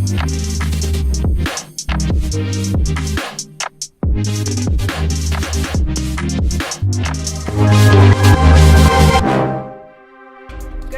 Good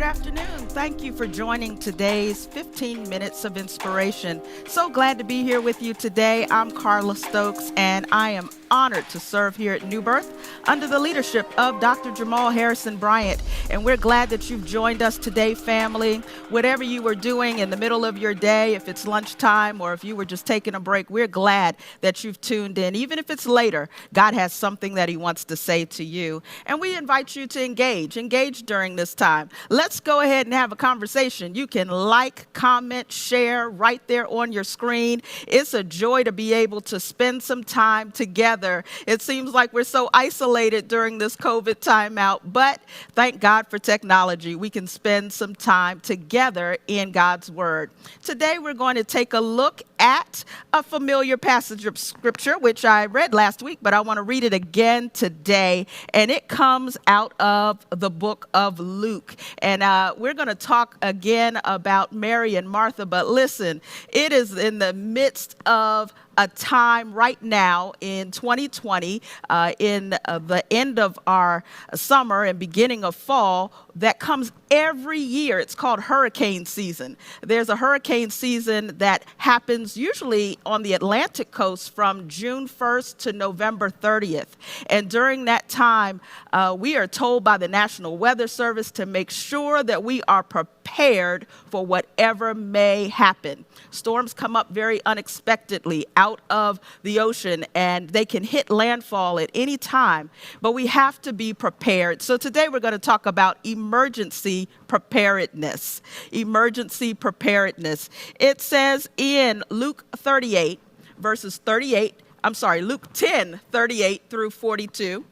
afternoon. Thank you for joining today's 15 Minutes of Inspiration. So glad to be here with you today. I'm Carla Stokes, and I am honored to serve here at New Birth under the leadership of Dr. Jamal Bryant. And we're glad that you've joined us today, family. Whatever you were doing in the middle of your day, if it's lunchtime or if you were just taking a break, we're glad that you've tuned in. Even if it's later, God has something that he wants to say to you. And we invite you to engage during this time. Let's go ahead and have a conversation. You can like, comment, share right there on your screen. It's a joy to be able to spend some time together. It seems like we're so isolated during this COVID timeout, but thank God for technology. We can spend some time together in God's Word. Today, we're going to take a look at a familiar passage of Scripture, which I read last week, but I want to read it again today. And it comes out of the book of Luke. And we're going to talk again about Mary and Martha. But listen, it is in the midst of a time right now in 2020, in the end of our summer and beginning of fall, that comes every year. It's called hurricane season. There's a hurricane season that happens usually on the Atlantic coast from June 1st to November 30th. And during that time, we are told by the National Weather Service to make sure that we are prepared for whatever may happen. Storms come up very unexpectedly out of the ocean, and they can hit landfall at any time, but we have to be prepared. So today we're going to talk about emergency preparedness. Emergency preparedness. It says in Luke 10, 38 through 42.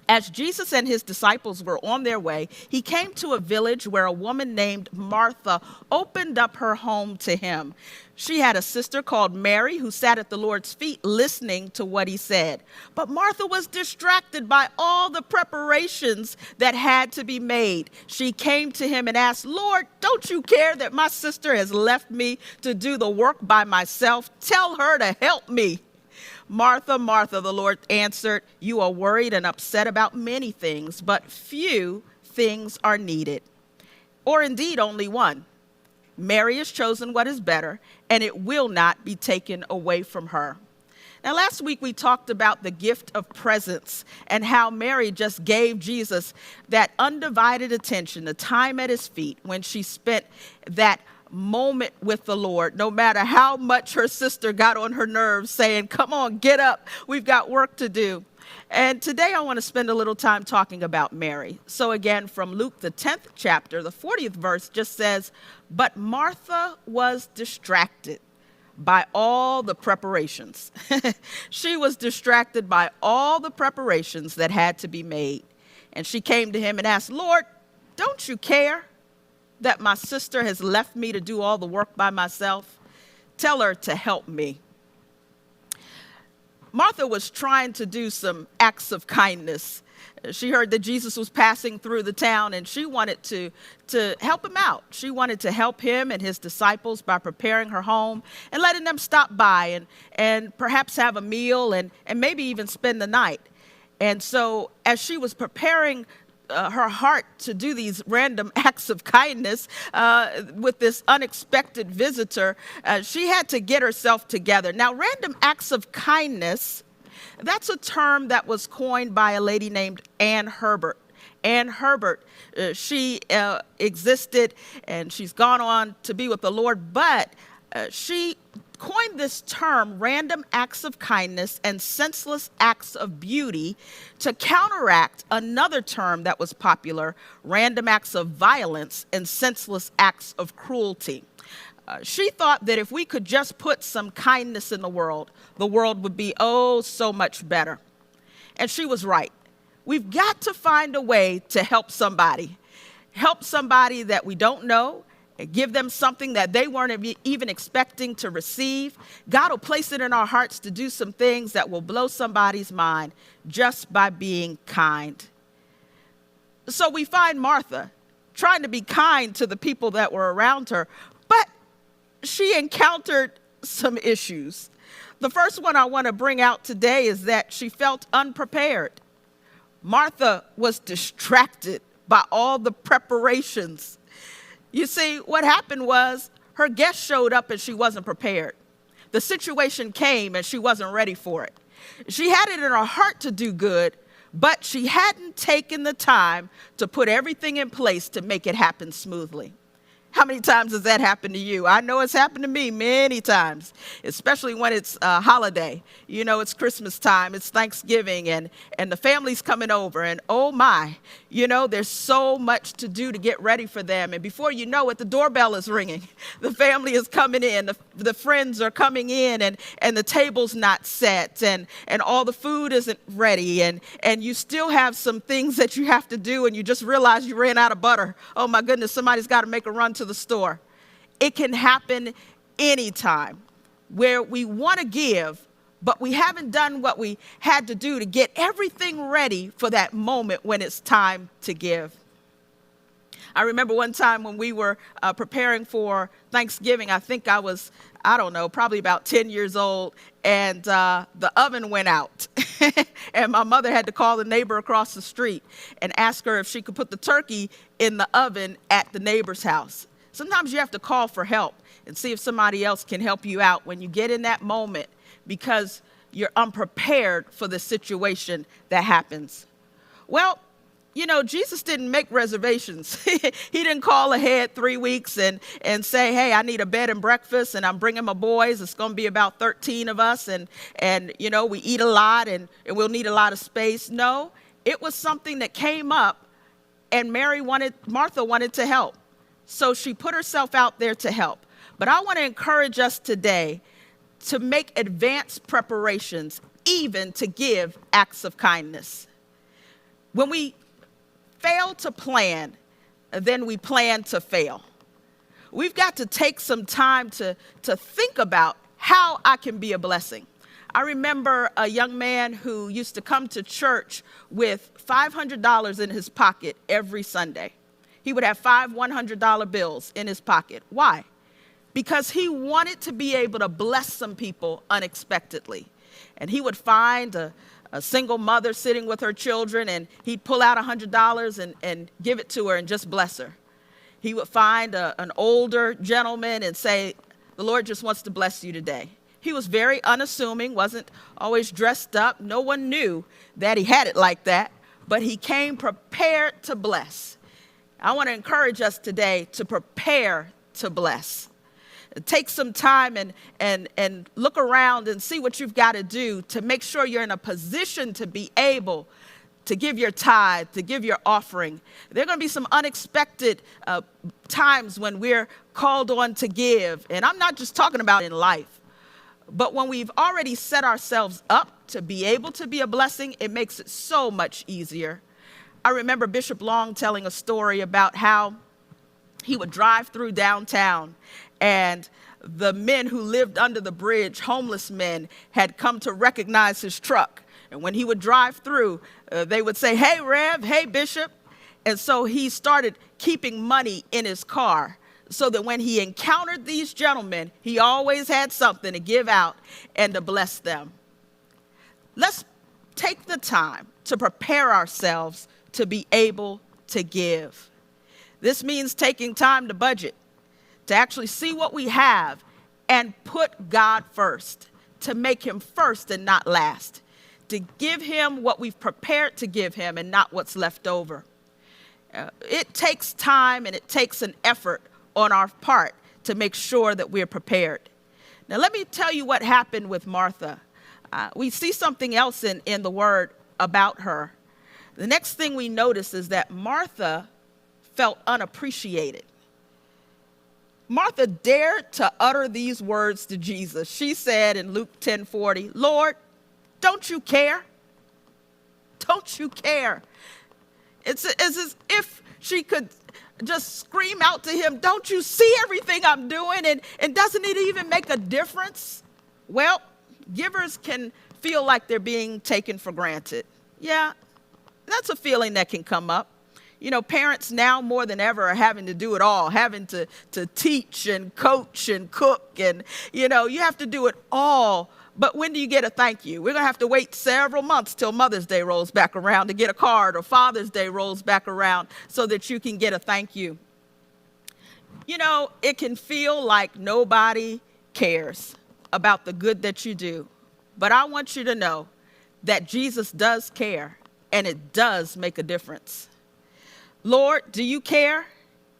As Jesus and his disciples were on their way, he came to a village where a woman named Martha opened up her home to him. She had a sister called Mary who sat at the Lord's feet listening to what he said. But Martha was distracted by all the preparations that had to be made. She came to him and asked, "Lord, don't you care that my sister has left me to do the work by myself? Tell her to help me." "Martha, Martha," the Lord answered, "you are worried and upset about many things, but few things are needed, or indeed only one. Mary has chosen what is better, and it will not be taken away from her." Now, last week we talked about the gift of presence and how Mary just gave Jesus that undivided attention, the time at his feet when she spent that moment with the Lord, no matter how much her sister got on her nerves saying, "Come on, get up, we've got work to do." And today I want to spend a little time talking about Mary. So again, from Luke, the 10th chapter, the 40th verse just says, "But Martha was distracted by all the preparations." She was distracted by all the preparations that had to be made. And she came to him and asked, "Lord, don't you care that my sister has left me to do all the work by myself? Tell her to help me." Martha was trying to do some acts of kindness. She heard that Jesus was passing through the town, and she wanted to help him out. She wanted to help him and his disciples by preparing her home and letting them stop by and perhaps have a meal and maybe even spend the night. And so as she was preparing her heart to do these random acts of kindness with this unexpected visitor, she had to get herself together. Now, random acts of kindness, that's a term that was coined by a lady named Ann Herbert. Ann Herbert, she existed and she's gone on to be with the Lord, but she coined this term, random acts of kindness and senseless acts of beauty, to counteract another term that was popular, random acts of violence and senseless acts of cruelty. She thought that if we could just put some kindness in the world would be, oh, so much better. And she was right. We've got to find a way to help somebody that we don't know, give them something that they weren't even expecting to receive. God will place it in our hearts to do some things that will blow somebody's mind just by being kind. So we find Martha trying to be kind to the people that were around her, but she encountered some issues. The first one I want to bring out today is that she felt unprepared. Martha was distracted by all the preparations. You see, what happened was her guest showed up and she wasn't prepared. The situation came and she wasn't ready for it. She had it in her heart to do good, but she hadn't taken the time to put everything in place to make it happen smoothly. How many times has that happened to you? I know it's happened to me many times, especially when it's a holiday. You know, it's Christmas time, it's Thanksgiving, and the family's coming over, and oh my, you know, there's so much to do to get ready for them. And before you know it, the doorbell is ringing. The family is coming in, the friends are coming in, and the table's not set, and all the food isn't ready, and you still have some things that you have to do, and you just realize you ran out of butter. Oh my goodness, somebody's got to make a run to the store. It can happen anytime where we want to give, but we haven't done what we had to do to get everything ready for that moment when it's time to give. I remember one time when we were preparing for Thanksgiving. I think I was, probably about 10 years old, and the oven went out. And my mother had to call the neighbor across the street and ask her if she could put the turkey in the oven at the neighbor's house. Sometimes you have to call for help and see if somebody else can help you out when you get in that moment because you're unprepared for the situation that happens. Well, you know, Jesus didn't make reservations. He didn't call ahead 3 weeks and say, hey, I need a bed and breakfast, and I'm bringing my boys. It's going to be about 13 of us, and you know, we eat a lot, and we'll need a lot of space. No, it was something that came up, and Martha wanted to help. So she put herself out there to help. But I want to encourage us today to make advanced preparations, even to give acts of kindness. When we fail to plan, then we plan to fail. We've got to take some time to think about how I can be a blessing. I remember a young man who used to come to church with $500 in his pocket every Sunday. He would have 5 $100 bills in his pocket. Why? Because he wanted to be able to bless some people unexpectedly. And he would find a single mother sitting with her children, and he'd pull out $100 and give it to her and just bless her. He would find an older gentleman and say, the Lord just wants to bless you today. He was very unassuming, wasn't always dressed up. No one knew that he had it like that, but he came prepared to bless. I want to encourage us today to prepare to bless. Take some time and look around and see what you've got to do to make sure you're in a position to be able to give your tithe, to give your offering. There are going to be some unexpected times when we're called on to give. And I'm not just talking about in life, but when we've already set ourselves up to be able to be a blessing, it makes it so much easier. I remember Bishop Long telling a story about how he would drive through downtown, and the men who lived under the bridge, homeless men, had come to recognize his truck. And when he would drive through, they would say, hey, Rev, hey, Bishop. And so he started keeping money in his car so that when he encountered these gentlemen, he always had something to give out and to bless them. Let's take the time to prepare ourselves to be able to give. This means taking time to budget, to actually see what we have and put God first, to make him first and not last, to give him what we've prepared to give him and not what's left over. It takes time and it takes an effort on our part to make sure that we're prepared. Now, let me tell you what happened with Martha. We see something else in the word about her. The next thing we notice is that Martha felt unappreciated. Martha dared to utter these words to Jesus. She said in Luke 10:40, Lord, don't you care? Don't you care? It's as if she could just scream out to him, don't you see everything I'm doing? And doesn't it even make a difference? Well, givers can feel like they're being taken for granted. Yeah, that's a feeling that can come up. You know, parents now more than ever are having to do it all, having to teach and coach and cook. And, you know, you have to do it all. But when do you get a thank you? We're going to have to wait several months till Mother's Day rolls back around to get a card, or Father's Day rolls back around so that you can get a thank you. You know, it can feel like nobody cares about the good that you do. But I want you to know that Jesus does care, and it does make a difference. Lord, do you care?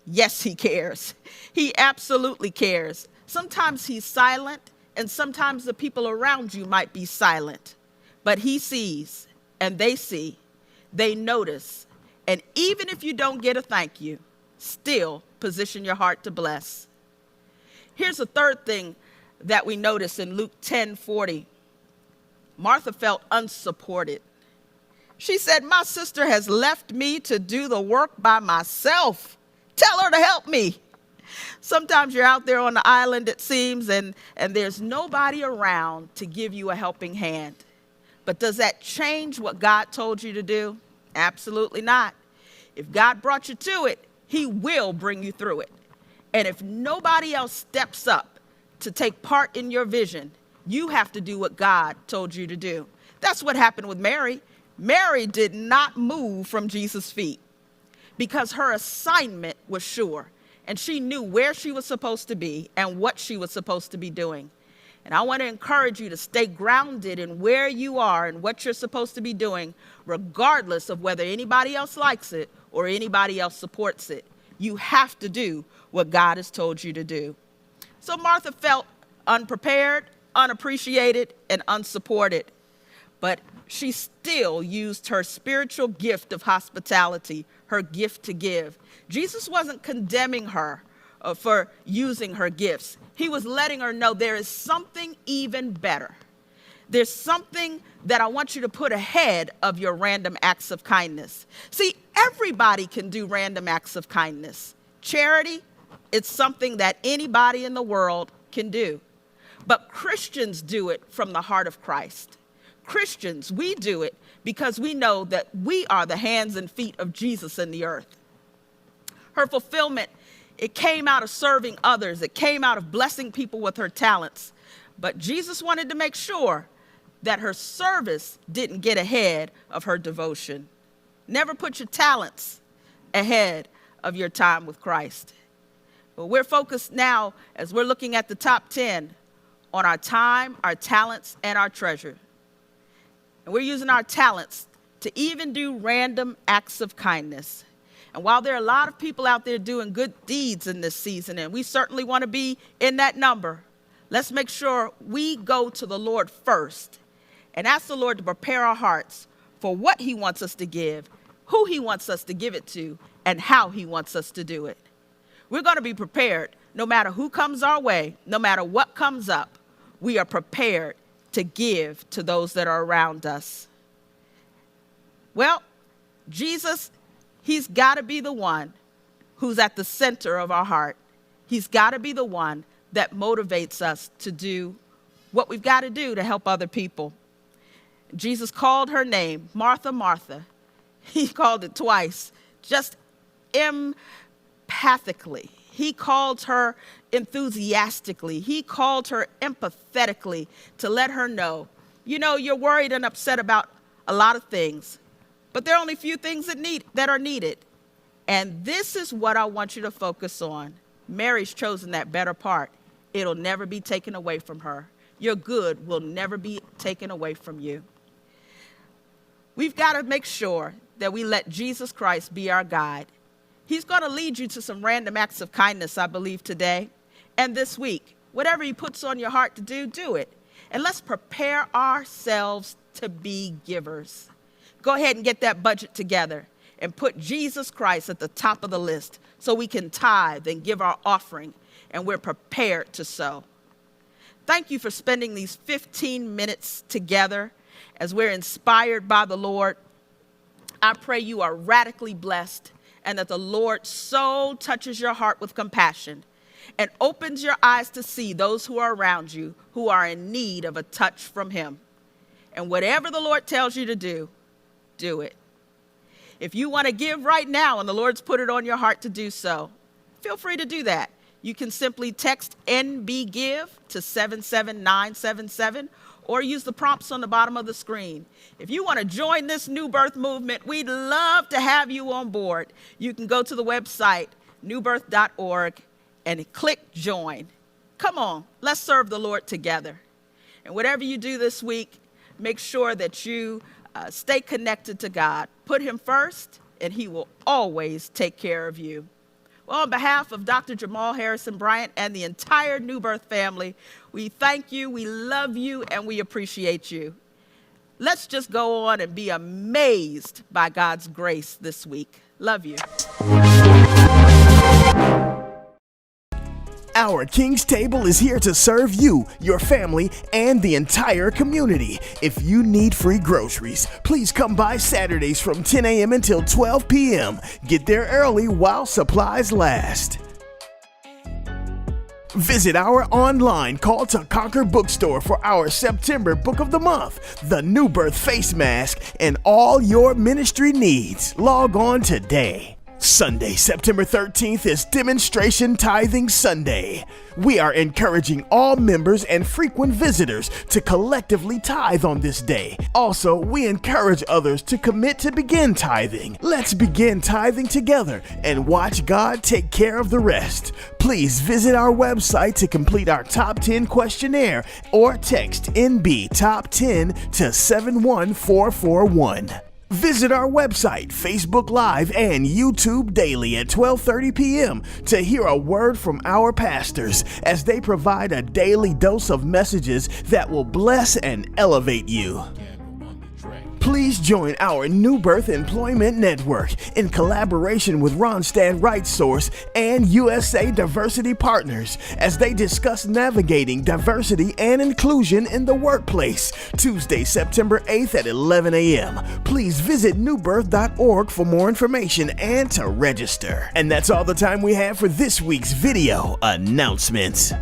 Yes, he cares. He absolutely cares. Sometimes he's silent, and sometimes the people around you might be silent. But he sees, and they see, they notice. And even if you don't get a thank you, still position your heart to bless. Here's the third thing that we notice in Luke 10:40. Martha felt unsupported. She said, my sister has left me to do the work by myself. Tell her to help me. Sometimes you're out there on the island, it seems, and there's nobody around to give you a helping hand. But does that change what God told you to do? Absolutely not. If God brought you to it, he will bring you through it. And if nobody else steps up to take part in your vision, you have to do what God told you to do. That's what happened with Mary. Mary did not move from Jesus' feet because her assignment was sure, and she knew where she was supposed to be and what she was supposed to be doing. And I want to encourage you to stay grounded in where you are and what you're supposed to be doing, regardless of whether anybody else likes it or anybody else supports it. You have to do what God has told you to do. So Martha felt unprepared, unappreciated, and unsupported. But she still used her spiritual gift of hospitality, her gift to give. Jesus wasn't condemning her for using her gifts. He was letting her know there is something even better. There's something that I want you to put ahead of your random acts of kindness. See, everybody can do random acts of kindness. Charity, it's something that anybody in the world can do. But Christians do it from the heart of Christ. Christians, we do it because we know that we are the hands and feet of Jesus in the earth. Her fulfillment, it came out of serving others. It came out of blessing people with her talents. But Jesus wanted to make sure that her service didn't get ahead of her devotion. Never put your talents ahead of your time with Christ. But we're focused now, as we're looking at the top 10, on our time, our talents, and our treasure. And we're using our talents to even do random acts of kindness. And while there are a lot of people out there doing good deeds in this season, and we certainly want to be in that number, let's make sure we go to the Lord first and ask the Lord to prepare our hearts for what he wants us to give, who he wants us to give it to, and how he wants us to do it. We're going to be prepared no matter who comes our way, no matter what comes up. We are prepared to give to those that are around us. Well, Jesus, he's got to be the one who's at the center of our heart. He's got to be the one that motivates us to do what we've got to do to help other people. Jesus called her name, Martha, Martha. He called it twice, just empathically. He called her enthusiastically. He called her empathetically to let her know, you know, you're worried and upset about a lot of things, but there are only a few things that are needed. And this is what I want you to focus on. Mary's chosen that better part. It'll never be taken away from her. Your good will never be taken away from you. We've got to make sure that we let Jesus Christ be our guide. He's going to lead you to some random acts of kindness, I believe, today and this week. Whatever he puts on your heart to do, do it. And let's prepare ourselves to be givers. Go ahead and get that budget together and put Jesus Christ at the top of the list so we can tithe and give our offering, and we're prepared to sow. Thank you for spending these 15 minutes together as we're inspired by the Lord. I pray you are radically blessed, and that the Lord so touches your heart with compassion and opens your eyes to see those who are around you who are in need of a touch from him. And whatever the Lord tells you to do, do it. If you want to give right now and the Lord's put it on your heart to do so, feel free to do that. You can simply text NBGIVE to 77977 or use the prompts on the bottom of the screen. If you want to join this New Birth movement, we'd love to have you on board. You can go to the website, newbirth.org, and click join. Come on, let's serve the Lord together. And whatever you do this week, make sure that you stay connected to God. Put him first, and he will always take care of you. Well, on behalf of Dr. Jamal Harrison Bryant and the entire New Birth family, we thank you, we love you, and we appreciate you. Let's just go on and be amazed by God's grace this week. Love you. Our King's Table is here to serve you, your family, and the entire community. If you need free groceries, please come by Saturdays from 10 a.m. until 12 p.m. Get there early while supplies last. Visit our online Call to Conquer bookstore for our September Book of the Month, the New Birth Face Mask, and all your ministry needs. Log on today. Sunday, September 13th is Demonstration Tithing Sunday. We are encouraging all members and frequent visitors to collectively tithe on this day. Also, we encourage others to commit to begin tithing. Let's begin tithing together and watch God take care of the rest. Please visit our website to complete our Top 10 questionnaire or text NB Top 10 to 71441. Visit our website, Facebook Live, and YouTube daily at 12:30 p.m. to hear a word from our pastors as they provide a daily dose of messages that will bless and elevate you. Please join our New Birth Employment Network in collaboration with Ronstadt RightSource and USA Diversity Partners as they discuss navigating diversity and inclusion in the workplace, Tuesday, September 8th at 11 a.m. Please visit newbirth.org for more information and to register. And that's all the time we have for this week's video announcements.